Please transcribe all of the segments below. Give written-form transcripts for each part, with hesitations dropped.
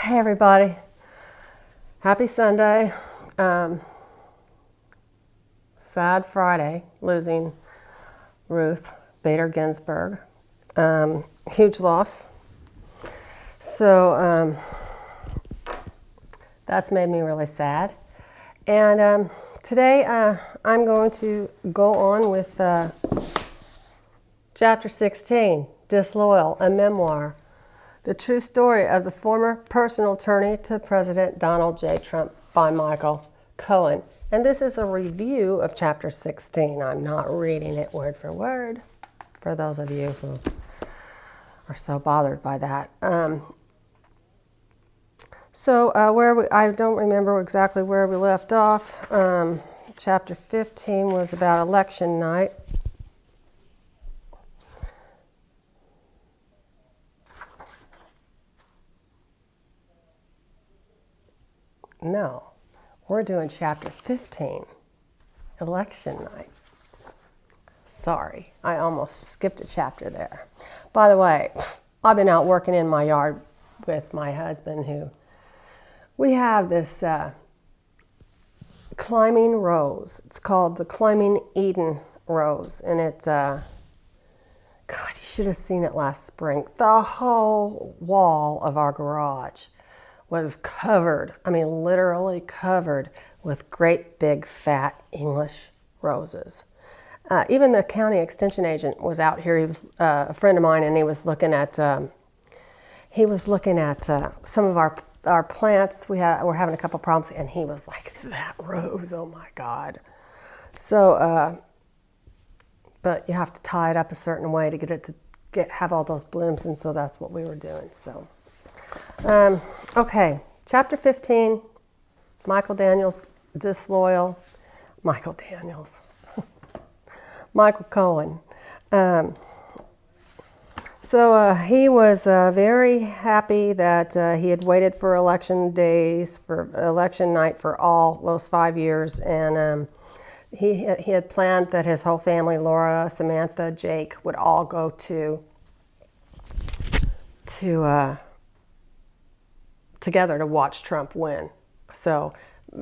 Hey everybody, happy Sunday. Sad Friday, losing Ruth Bader Ginsburg. Huge loss. So that's made me really sad. And today I'm going to go on with Chapter 16, Disloyal, a memoir. The true story of the former personal attorney to President Donald J. Trump by Michael Cohen. And this is a review of Chapter 16. I'm not reading it word for word, for those of you who are so bothered by that. I don't remember exactly where we left off. Chapter 15 was about election night. No, we're doing Chapter 15, election night. Sorry, I almost skipped a chapter there. By the way, I've been out working in my yard with my husband we have this climbing rose. It's called the Climbing Eden Rose, and it's, God, you should have seen it last spring. The whole wall of our garage was covered, literally covered with great big fat English roses. Even the county extension agent was out here. He was a friend of mine, and he was looking at some of our plants. We're having a couple problems, and he was like, "That rose, oh my God!" So, but you have to tie it up a certain way to get it to have all those blooms, and so that's what we were doing. So. Okay, Chapter 15, Michael Daniels, Disloyal, Michael Cohen. He was very happy that he had waited for election night for all those 5 years, and he had planned that his whole family, Laura, Samantha, Jake, would all go together to watch Trump win. So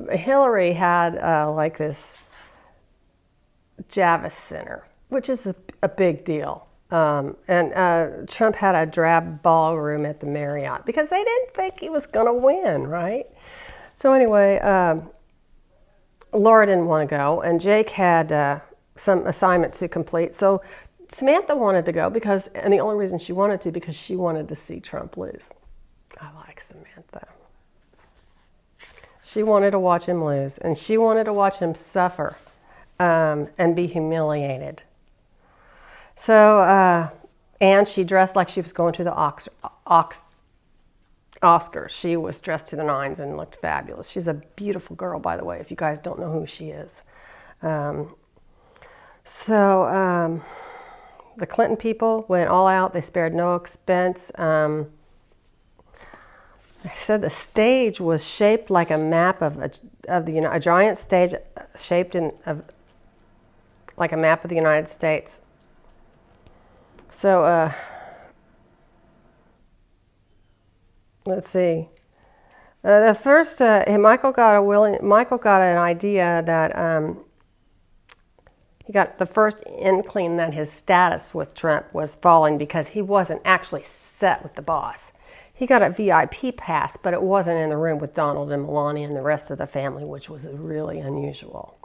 Hillary had this Javits Center, which is a big deal. And Trump had a drab ballroom at the Marriott because they didn't think he was going to win, right? So anyway, Laura didn't want to go, and Jake had some assignment to complete. So Samantha wanted to go and the only reason she wanted to, because she wanted to see Trump lose. I like Samantha. She wanted to watch him lose, and she wanted to watch him suffer and be humiliated. So, and she dressed like she was going to the Oscars. She was dressed to the nines and looked fabulous. She's a beautiful girl, by the way, if you guys don't know who she is. The Clinton people went all out. They spared no expense. I said the stage was shaped like a map a giant stage shaped like a map of the United States. So let's see. The first Michael got an idea that he got the first inkling that his status with Trump was falling because he wasn't actually set with the boss. He got a VIP pass, but it wasn't in the room with Donald and Melania and the rest of the family, which was really unusual.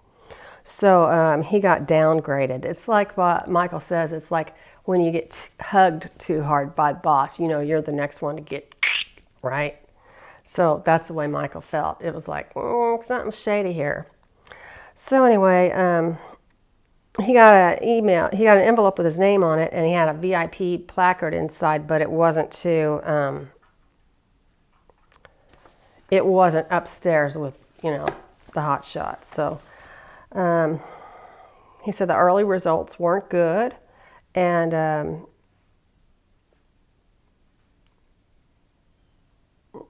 So he got downgraded. It's like what Michael says, it's like when you get hugged too hard by the boss, you're the next one to get, right? So that's the way Michael felt. It was like, something shady here. So anyway, he got an envelope with his name on it, and he had a VIP placard inside, but it wasn't it wasn't upstairs with, the hot shots. So he said the early results weren't good, and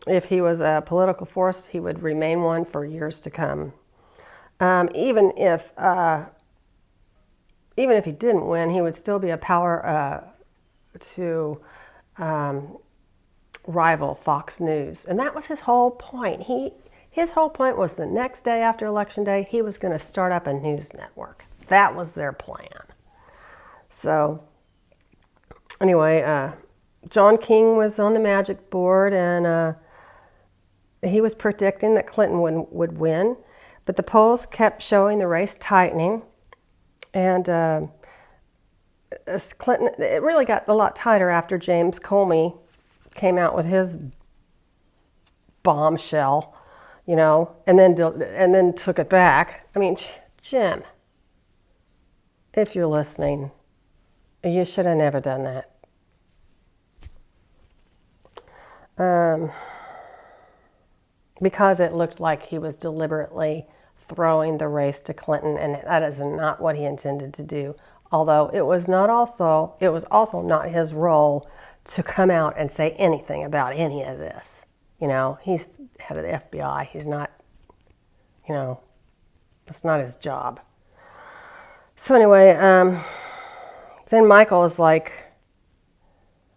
if he was a political force, he would remain one for years to come. Even if he didn't win, he would still be a power to rival, Fox News. And that was his whole point. His whole point was the next day after Election Day, he was going to start up a news network. That was their plan. So anyway, John King was on the magic board, and he was predicting that Clinton would win. But the polls kept showing the race tightening. And Clinton, it really got a lot tighter after James Comey came out with his bombshell, you know, and then took it back. I mean, Jim, if you're listening, you should have never done that. Because it looked like he was deliberately throwing the race to Clinton, and that is not what he intended to do. Although it was also not his role to come out and say anything about any of this. You know, he's head of the FBI. He's not, you know, that's not his job. So anyway, then Michael is like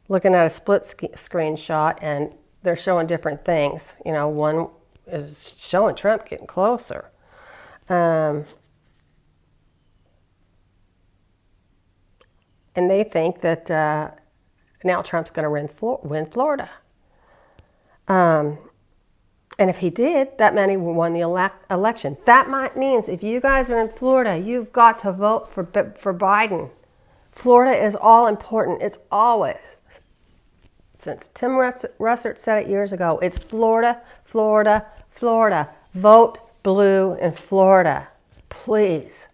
looking at a split screen shot, and they're showing different things. You know, one is showing Trump getting closer. And they think that now Trump's going to win Florida. And if he did, that meant he won the election. That means if you guys are in Florida, you've got to vote for Biden. Florida is all important. It's always. Since Tim Russert said it years ago, it's Florida, Florida, Florida. Vote blue in Florida, please.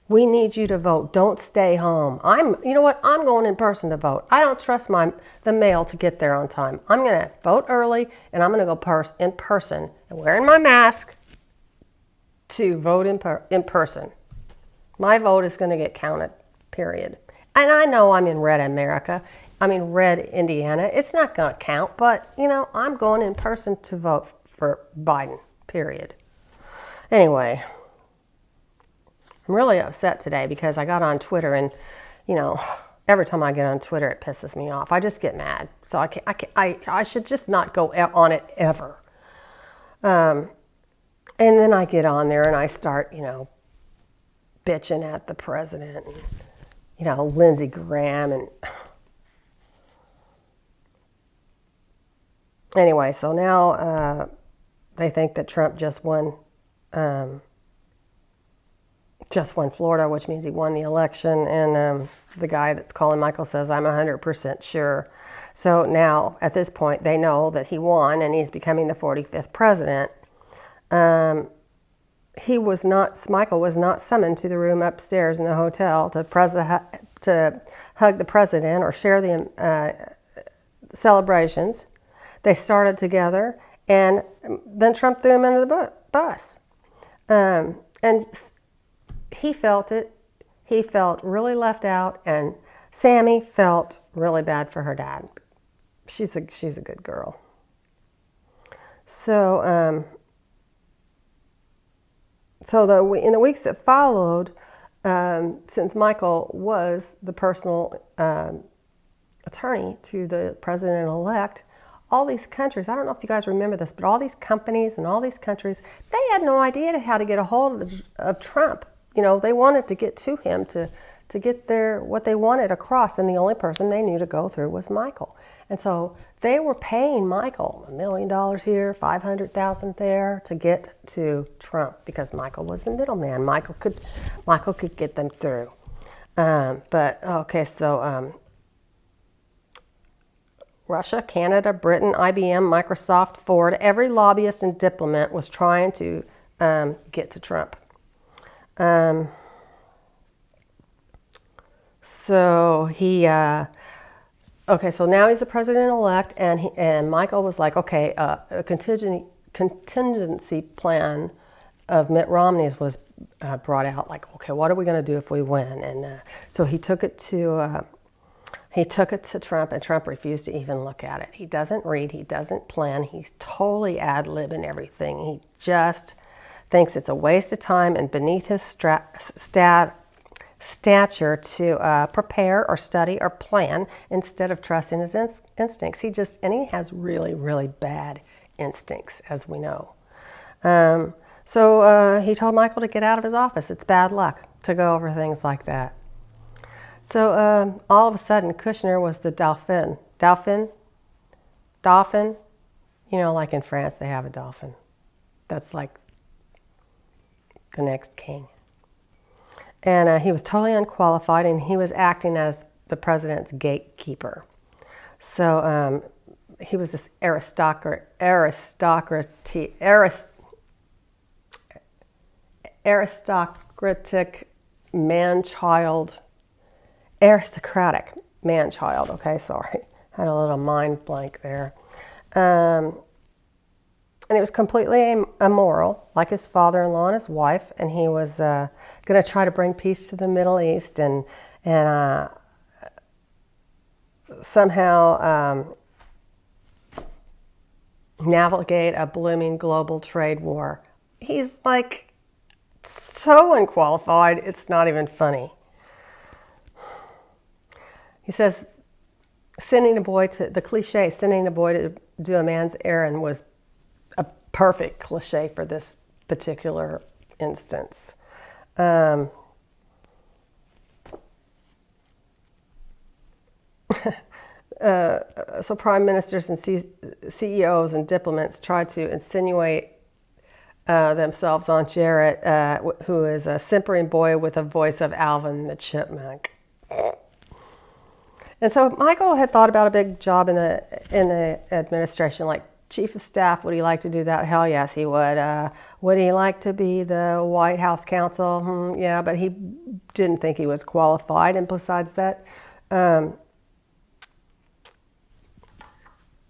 We need you to vote. Don't stay home. You know what? I'm going in person to vote. I don't trust the mail to get there on time. I'm going to vote early, and I'm going to go in person and wearing my mask to vote in person. My vote is going to get counted, period. And I know I'm in red Indiana. It's not going to count, but, you know, I'm going in person to vote for Biden, period. Anyway, I'm really upset today because I got on Twitter, and, you know, every time I get on Twitter, it pisses me off. I just get mad. So I should just not go on it ever. And then I get on there and I start, you know, bitching at the president and, you know, Lindsey Graham. And anyway, so now they think that Trump just won Florida, which means he won the election. And the guy that's calling Michael says, I'm 100% sure. So now, at this point, they know that he won and he's becoming the 45th president. Michael was not summoned to the room upstairs in the hotel to hug the president or share the celebrations. They started together, and then Trump threw him under the bus. And he felt it. He felt really left out, and Sammy felt really bad for her dad. She's a good girl. So in the weeks that followed, since Michael was the personal attorney to the president-elect, all these countries, I don't know if you guys remember this, but all these companies and all these countries, they had no idea how to get a hold of Trump. You know, they wanted to get to him to get what they wanted across, and the only person they knew to go through was Michael. And so they were paying Michael $1 million here, $500,000 there to get to Trump because Michael was the middleman. Michael could get them through. Russia, Canada, Britain, IBM, Microsoft, Ford, every lobbyist and diplomat was trying to get to Trump. So now he's the president-elect, and Michael was like, okay, a contingency plan of Mitt Romney's was brought out. Like, okay, what are we going to do if we win? And so he took it to Trump, and Trump refused to even look at it. He doesn't read, he doesn't plan, he's totally ad-libbing everything. He just thinks it's a waste of time and beneath his stature to prepare or study or plan instead of trusting his instincts. And he has really, really bad instincts, as we know. So he told Michael to get out of his office. It's bad luck to go over things like that. So all of a sudden, Kushner was the Dauphin. Dauphin. You know, like in France, they have a Dauphin. That's like the next king. And he was totally unqualified, and he was acting as the president's gatekeeper. So he was this aristocratic man-child, okay, sorry. Had a little mind blank there. And it was completely immoral, like his father-in-law and his wife, and he was going to try to bring peace to the Middle East and somehow navigate a blooming global trade war. He's like so unqualified, it's not even funny. He says, sending a boy to do a man's errand was a perfect cliche for this particular instance. So prime ministers and CEOs and diplomats tried to insinuate themselves on Jarrett, who is a simpering boy with a voice of Alvin the Chipmunk. And so Michael had thought about a big job in the administration, like chief of staff. Would he like to do that? Hell yes, he would. Would he like to be the White House counsel? Yeah, but he didn't think he was qualified. And besides that,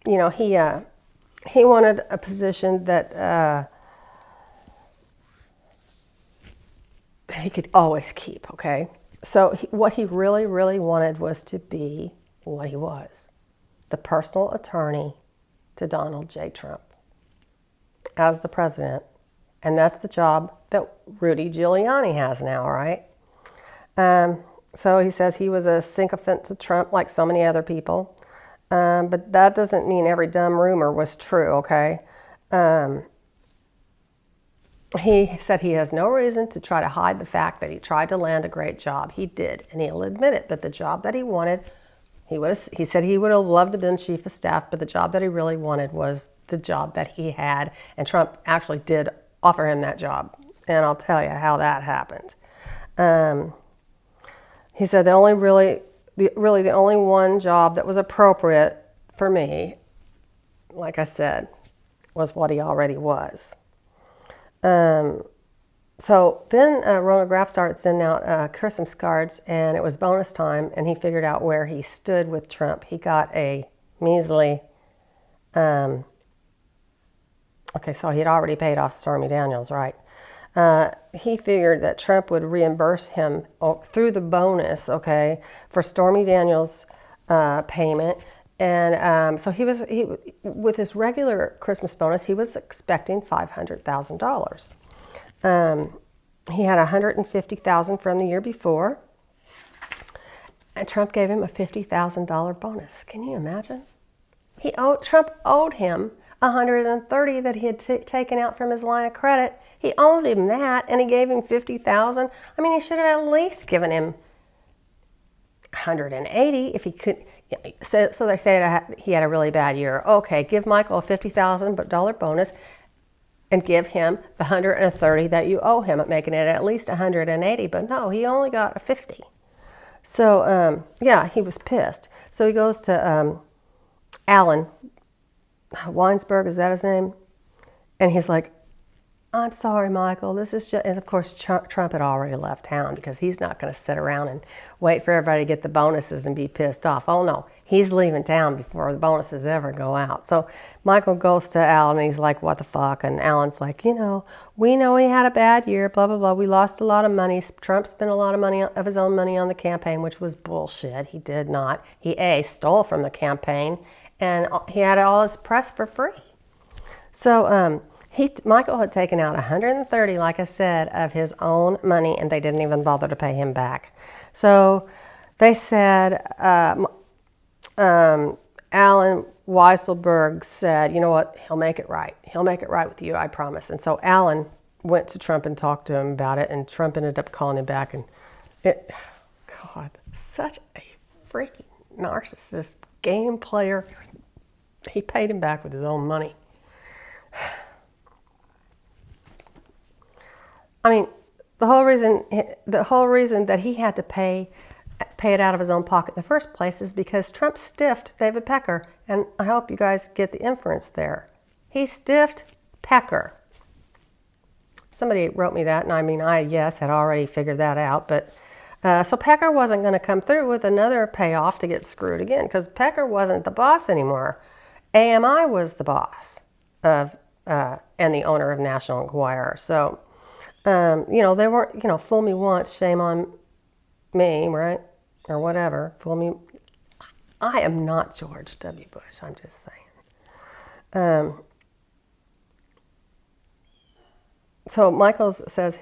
he wanted a position that he could always keep, okay? So what he really, really wanted was to be what he was, the personal attorney to Donald J. Trump as the president. And that's the job that Rudy Giuliani has now, right? So he says he was a sycophant to Trump like so many other people. But that doesn't mean every dumb rumor was true, okay? He said he has no reason to try to hide the fact that he tried to land a great job. He did, and he'll admit it. But the job that he wanted, he said he would have loved to have been chief of staff, but the job that he really wanted was the job that he had, and Trump actually did offer him that job. And I'll tell you how that happened. He said the only one job that was appropriate for me, like I said, was what he already was. So then Rona Graff started sending out Christmas cards, and it was bonus time, and he figured out where he stood with Trump. He got a measly, so he'd already paid off Stormy Daniels, right? He figured that Trump would reimburse him through the bonus, okay, for Stormy Daniels' payment. And so he with his regular Christmas bonus, he was expecting $500,000. He had $150,000 from the year before, and Trump gave him a $50,000 bonus. Can you imagine? Trump owed him $130,000 that he had taken out from his line of credit. He owed him that, and he gave him $50,000. I mean, he should have at least given him $180,000 if he could. So they say he had a really bad year. Okay, give Michael a $50,000 bonus and give him the $130,000 that you owe him, making it at least $180,000. But no, he only got a $50,000. So he was pissed. So he goes to Allen Weinsberg, is that his name? And he's like, I'm sorry, Michael, this is just, and of course Trump had already left town because he's not going to sit around and wait for everybody to get the bonuses and be pissed off. Oh no, he's leaving town before the bonuses ever go out. So Michael goes to Alan and he's like, what the fuck? And Alan's like, we know he had a bad year, blah, blah, blah. We lost a lot of money. Trump spent a lot of money of his own money on the campaign, which was bullshit. He did not. He stole from the campaign, and he had all his press for free. So, Michael had taken out 130, like I said, of his own money, and they didn't even bother to pay him back. So they said, Alan Weisselberg said, you know what, he'll make it right. He'll make it right with you, I promise. And so Alan went to Trump and talked to him about it, and Trump ended up calling him back. And God, such a freaking narcissist game player. He paid him back with his own money. I mean, the whole reason that he had to pay it out of his own pocket in the first place is because Trump stiffed David Pecker, and I hope you guys get the inference there. He stiffed Pecker. Somebody wrote me that, and I mean, I had already figured that out, but so Pecker wasn't going to come through with another payoff to get screwed again, because Pecker wasn't the boss anymore. AMI was the boss of and the owner of National Enquirer. So, they weren't, fool me once, shame on me, right? Or whatever. Fool me. I am not George W. Bush, I'm just saying. So Michael says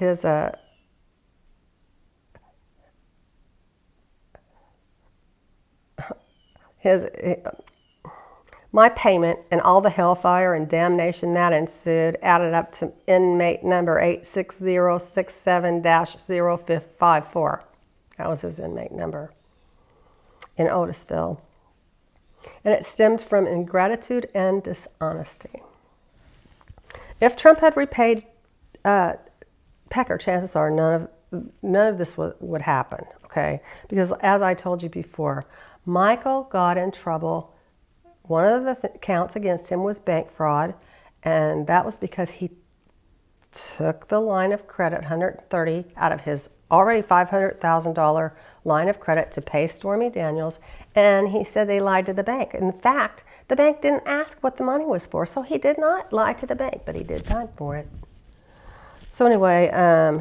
my payment and all the hellfire and damnation that ensued added up to inmate number 86067-0554. That was his inmate number in Otisville. And it stemmed from ingratitude and dishonesty. If Trump had repaid Pecker, chances are none of this would happen, okay? Because as I told you before, Michael got in trouble. One of the counts against him was bank fraud, and that was because he took the line of credit, $130 out of his already $500,000 line of credit to pay Stormy Daniels, and he said they lied to the bank. In fact, the bank didn't ask what the money was for, so he did not lie to the bank, but he did time for it. So anyway,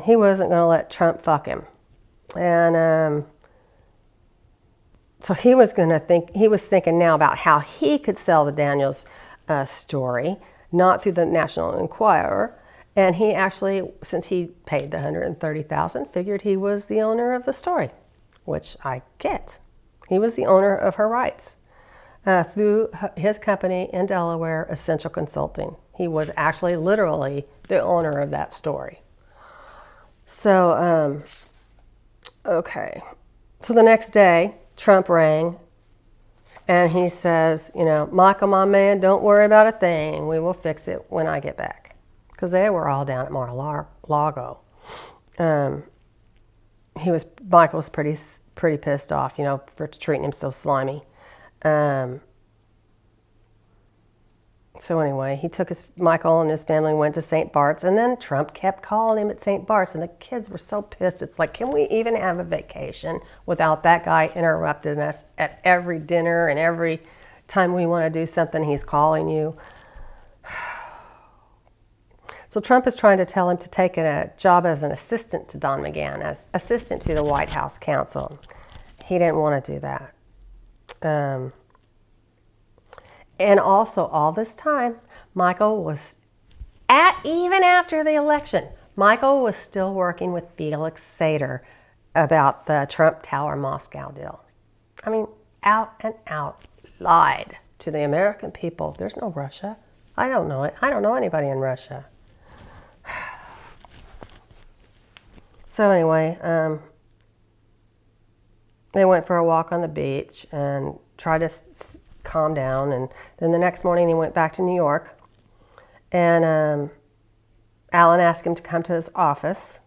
he wasn't going to let Trump fuck him. And so he was thinking now about how he could sell the Daniels story, not through the National Enquirer. And he actually, since he paid the $130,000, figured he was the owner of the story, which I get. He was the owner of her rights through his company in Delaware, Essential Consulting. He was actually literally the owner of that story. So, okay. So the next day, Trump rang, and he says, Michael, my man, don't worry about a thing. We will fix it when I get back. Because they were all down at Mar-a-Lago. Michael was pretty pissed off, for treating him so slimy. So anyway, Michael and his family went to St. Bart's, and then Trump kept calling him at St. Bart's, and the kids were so pissed. It's like, can we even have a vacation without that guy interrupting us at every dinner, and every time we want to do something, he's calling you? So Trump is trying to tell him to take a job as an assistant to Don McGahn, as assistant to the White House counsel. He didn't want to do that. And also, all this time, Michael was, even after the election, Michael was still working with Felix Sater about the Trump Tower Moscow deal. I mean, out and out lied to the American people. There's no Russia. I don't know it. I don't know anybody in Russia. So anyway, they went for a walk on the beach and tried to calm down, and then the next morning he went back to New York, and Alan asked him to come to his office,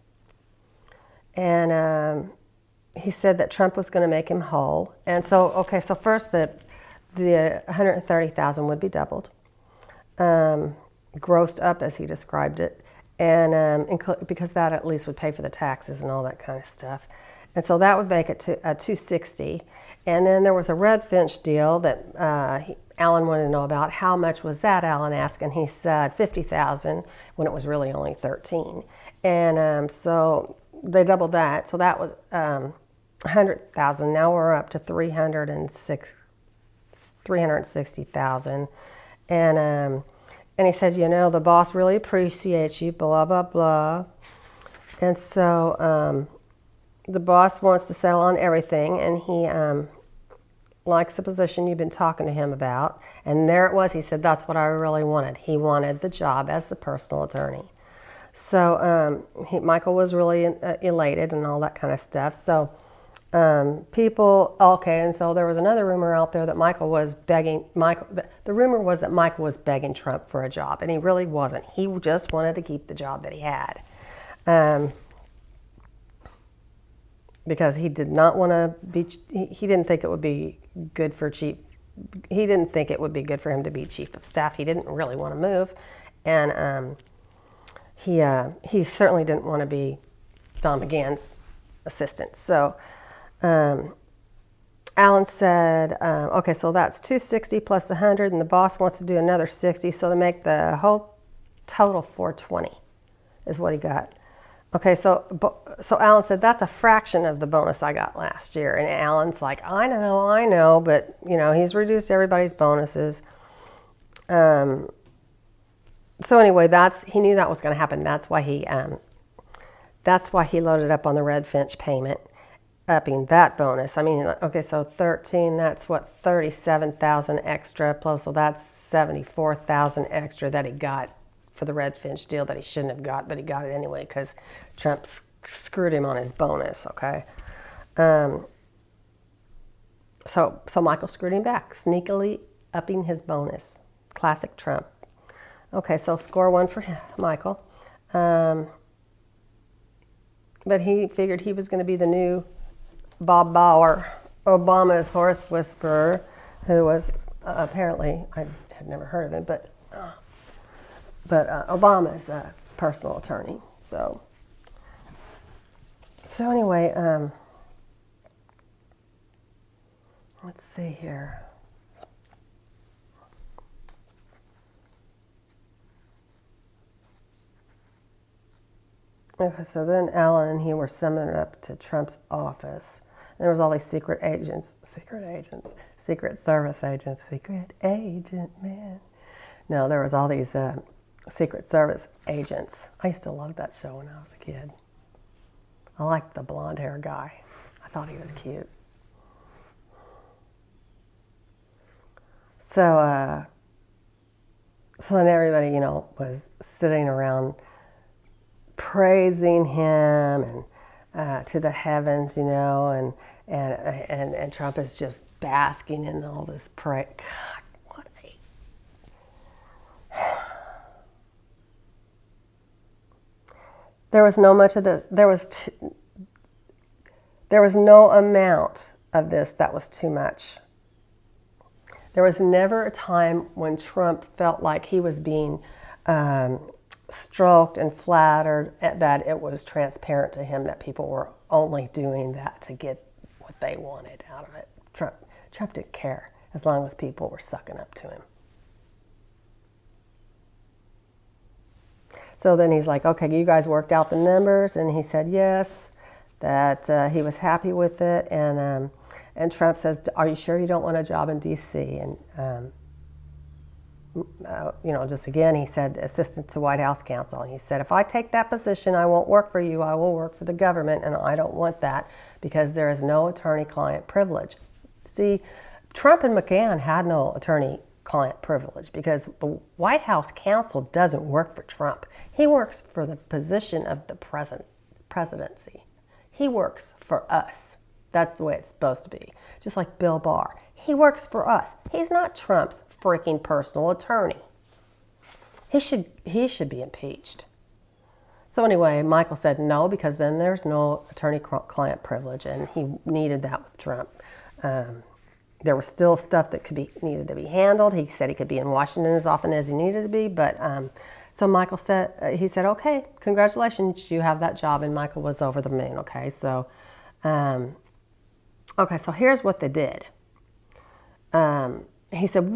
and he said that Trump was going to make him whole. And so, so first the $130,000 would be doubled, grossed up as he described it, and because that at least would pay for the taxes and all that kind of stuff. And so that would make it to $260. And then there was a Redfinch deal that Alan wanted to know about. How much was that, Alan asked, and he said $50,000 when it was really only $13,000. And so they doubled that. So that was $100,000. Now we're up to $360,000. And And he said, you know, the boss really appreciates you, blah, blah, blah. And so the boss wants to settle on everything, and he likes the position you've been talking to him about. And there it was. He said, that's what I really wanted. He wanted the job as the personal attorney. So Michael was really elated and all that kind of stuff. So and so there was another rumor out there that the rumor was that Michael was begging Trump for a job, and he really wasn't. He just wanted to keep the job that he had. Because he did not want to be, he didn't think it would be good for he didn't think it would be good for him to be chief of staff. He didn't really want to move, and he certainly didn't want to be Don McGann's assistant. So Alan said, okay, so that's 260 plus the 100, and the boss wants to do another 60, so to make the whole total 420 is what he got. Okay, so Alan said, that's a fraction of the bonus I got last year. And Alan's like, I know, but, you know, he's reduced everybody's bonuses. So anyway, he knew that was going to happen. That's why he loaded up on the red finch payment, upping that bonus. I mean, okay, so 13, that's what, 37,000 extra plus, so that's 74,000 extra that he got for the red finch deal that he shouldn't have got, but he got it anyway because Trump screwed him on his bonus, okay? So Michael screwed him back, sneakily upping his bonus. Classic Trump. Okay, so score 1 for Michael. But he figured he was going to be the new Bob Bauer, Obama's horse whisperer, who was apparently, I had never heard of him, but Obama's personal attorney. So anyway, let's see here. Okay, so then Alan and he were summoned up to Trump's office. And there was all these secret service agents, secret agent man. No, there was all these Secret Service agents. I used to love that show when I was a kid. I liked the blonde hair guy. I thought he was cute. So then everybody, you know, was sitting around praising him and to the heavens, you know, and Trump is just basking in all this praise. God, what a there was no amount of this that was too much. There was never a time when Trump felt like he was being stroked and flattered, that it was transparent to him that people were only doing that to get what they wanted out of it. Trump didn't care as long as people were sucking up to him. So then he's like, okay, you guys worked out the numbers, and he said yes, that he was happy with it, and Trump says, are you sure you don't want a job in D.C.? And you know, just again, he said, assistant to White House counsel. And he said, if I take that position, I won't work for you. I will work for the government, and I don't want that because there is no attorney-client privilege. See, Trump and McGahn had no attorney-client privilege because the White House counsel doesn't work for Trump. He works for the position of the presidency. He works for us. That's the way it's supposed to be. Just like Bill Barr. He works for us. He's not Trump's freaking personal attorney. He should be impeached. So anyway, Michael said no, because then there's no attorney-client privilege, and he needed that with Trump. There was still stuff that needed to be handled. He said he could be in Washington as often as he needed to be, but so Michael said, he said, okay, congratulations, you have that job, and Michael was over the moon. Okay, so here's what they did. He said,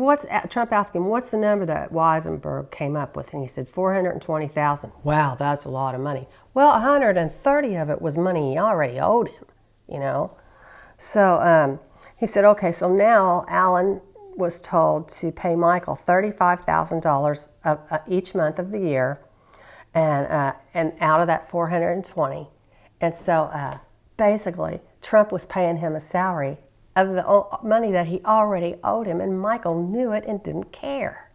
Trump asked him, what's the number that Weisenberg came up with? And he said, 420,000. Wow, that's a lot of money. Well, 130 of it was money he already owed him, you know. So he said, okay, so now Alan was told to pay Michael $35,000 each month of the year, and out of that 420. And so basically, Trump was paying him a salary of the money that he already owed him, and Michael knew it and didn't care.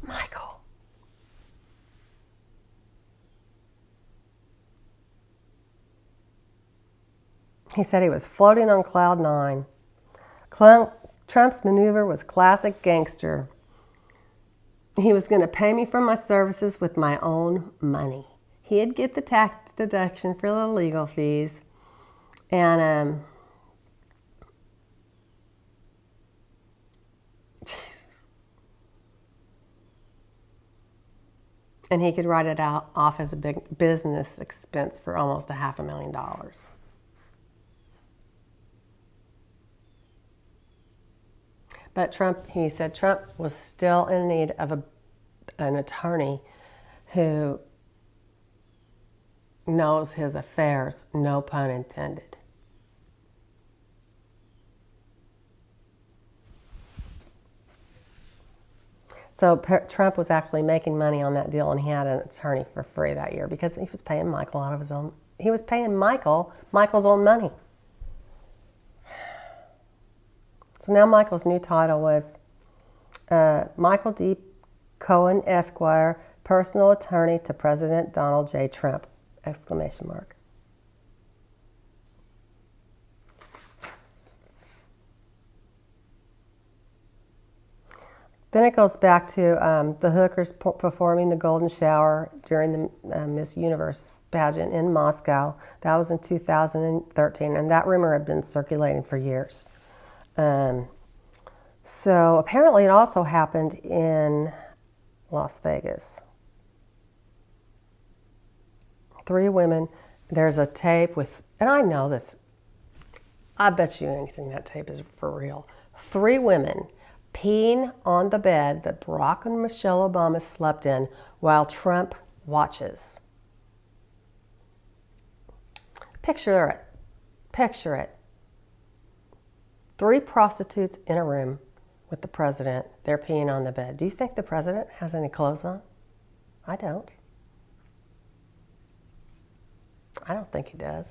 Michael. He said he was floating on cloud nine. Trump's maneuver was classic gangster. He was going to pay me for my services with my own money. He'd get the tax deduction for the legal fees, and and he could write it off as a big business expense for almost $500,000. But he said Trump was still in need of an attorney who knows his affairs, no pun intended. So Trump was actually making money on that deal, and he had an attorney for free that year because he was paying Michael out of his own. He was paying Michael's own money. So now Michael's new title was Michael D. Cohen, Esquire, personal attorney to President Donald J. Trump! Exclamation mark. Then it goes back to the hookers performing the golden shower during the Miss Universe pageant in Moscow. That was in 2013, and that rumor had been circulating for years. So apparently it also happened in Las Vegas. 3 women. There's a tape with, and I know this, I bet you anything that tape is for real. 3 women peeing on the bed that Barack and Michelle Obama slept in while Trump watches. Picture it. Picture it. 3 prostitutes in a room with the president. They're peeing on the bed. Do you think the president has any clothes on? I don't. I don't think he does.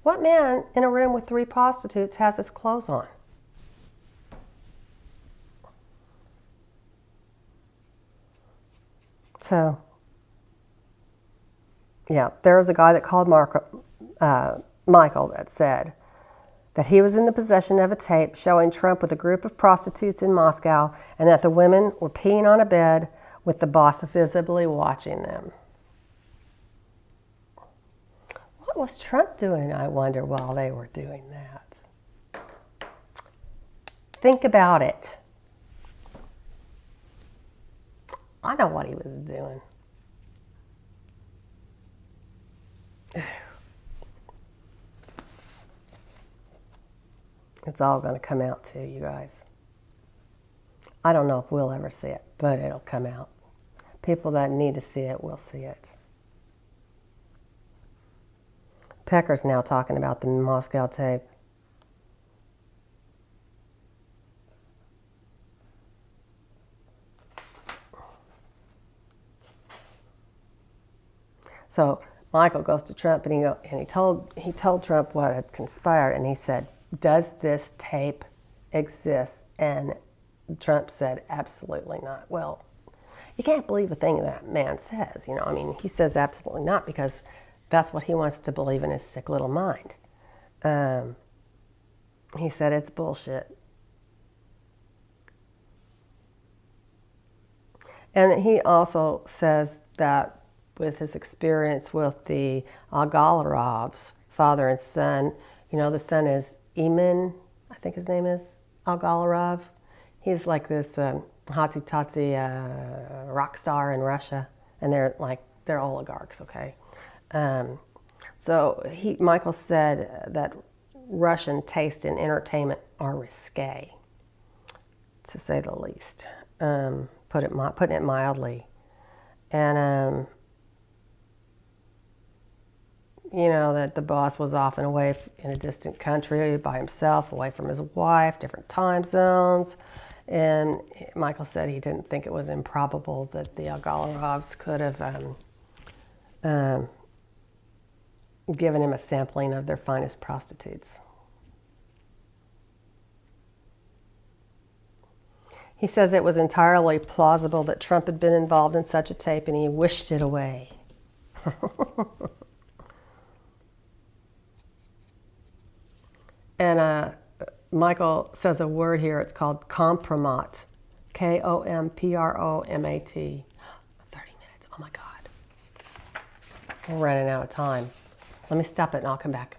What man in a room with 3 prostitutes has his clothes on? So, yeah, there was a guy that called Michael that said that he was in the possession of a tape showing Trump with a group of prostitutes in Moscow, and that the women were peeing on a bed with the boss visibly watching them. What was Trump doing, I wonder, while they were doing that? Think about it. I know what he was doing. It's all going to come out too, you guys. I don't know if we'll ever see it, but it'll come out. People that need to see it will see it. Pecker's now talking about the Moscow tape. So Michael goes to Trump, and he told Trump what had conspired, and he said, "Does this tape exist?" And Trump said, "Absolutely not." Well, you can't believe a thing that man says, I mean, he says absolutely not because that's what he wants to believe in his sick little mind. He said it's bullshit. And he also says that with his experience with the Algalarovs, father and son, the son is Eamon, I think his name is Algalarov. He's like this hotsy-totsy rock star in Russia, and they're oligarchs, okay? So Michael said that Russian taste in entertainment are risque, to say the least, putting it mildly. And you know, that the boss was often away in a distant country by himself, away from his wife, different time zones. And Michael said he didn't think it was improbable that the Agalarovs could have given him a sampling of their finest prostitutes. He says it was entirely plausible that Trump had been involved in such a tape, and he wished it away. And Michael says a word here. It's called compromat. Kompromat. 30 minutes. Oh my God. We're running out of time. Let me stop it and I'll come back.